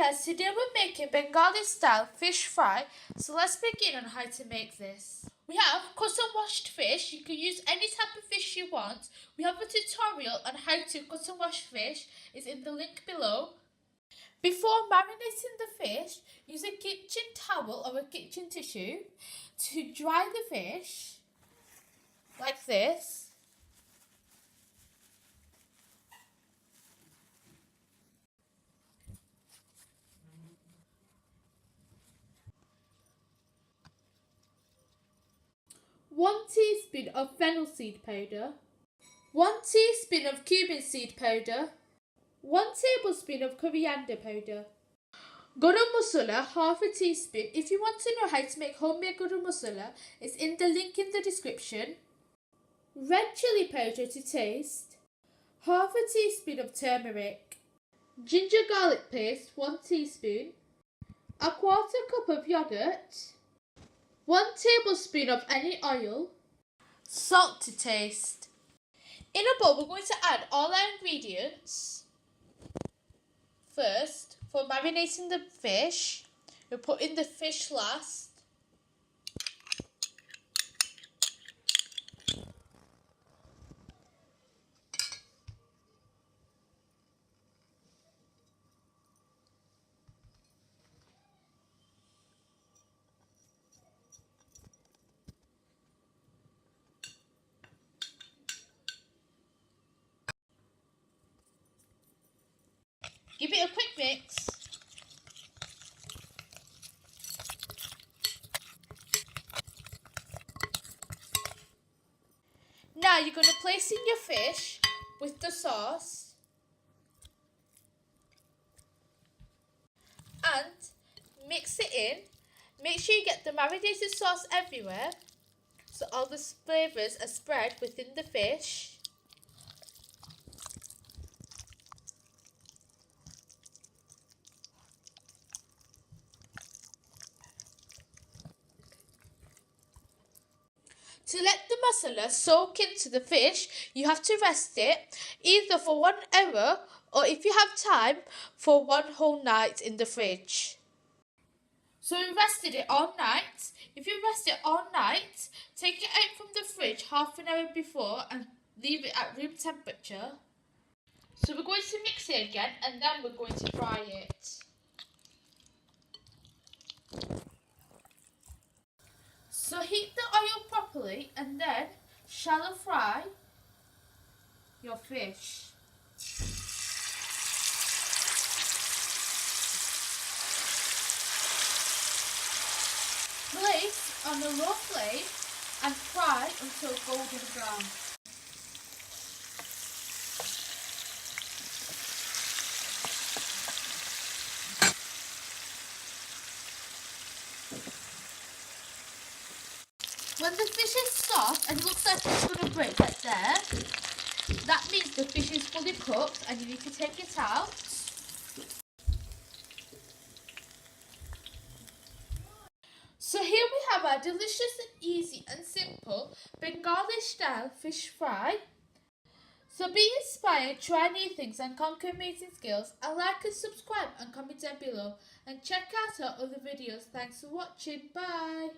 guys, today we're making Bengali style fish fry, so let's begin on how to make this. We have cut and washed fish. You can use any type of fish you want. We have a tutorial on how to cut and wash fish, it's in the link below. Before marinating the fish, use a kitchen towel or a kitchen tissue to dry the fish, like this. One teaspoon of fennel seed powder, 1 teaspoon of cumin seed powder, 1 tablespoon of coriander powder. Garam masala, half a teaspoon. If you want to know how to make homemade garam masala, it's in the link in the description. Red chili powder to taste, half a teaspoon of turmeric. Ginger garlic paste, 1 teaspoon. A quarter cup of yogurt. 1 tablespoon of any oil. Salt to taste. In a bowl, we're going to add all our ingredients. First, for marinating the fish, we'll put in the fish last. Give it a quick mix. Now you're going to place in your fish with the sauce and mix it in. Make sure you get the marinated sauce everywhere so all the flavours are spread within the fish. To let the masala soak into the fish, you have to rest it either for 1 hour or, if you have time, for 1 whole night in the fridge. So we rested it all night. If you rest it all night, take it out from the fridge half an hour before and leave it at room temperature. So we're going to mix it again and then we're going to fry it. So heat the oil properly and then shallow fry your fish. Place on a low flame and fry until golden brown. When the fish is soft and it looks like it's going to break right there, that means the fish is fully cooked and you need to take it out. So here we have our delicious and easy and simple Bengali style fish fry. So be inspired, try new things and conquer amazing skills, and like and subscribe and comment down below and check out our other videos. Thanks for watching, bye.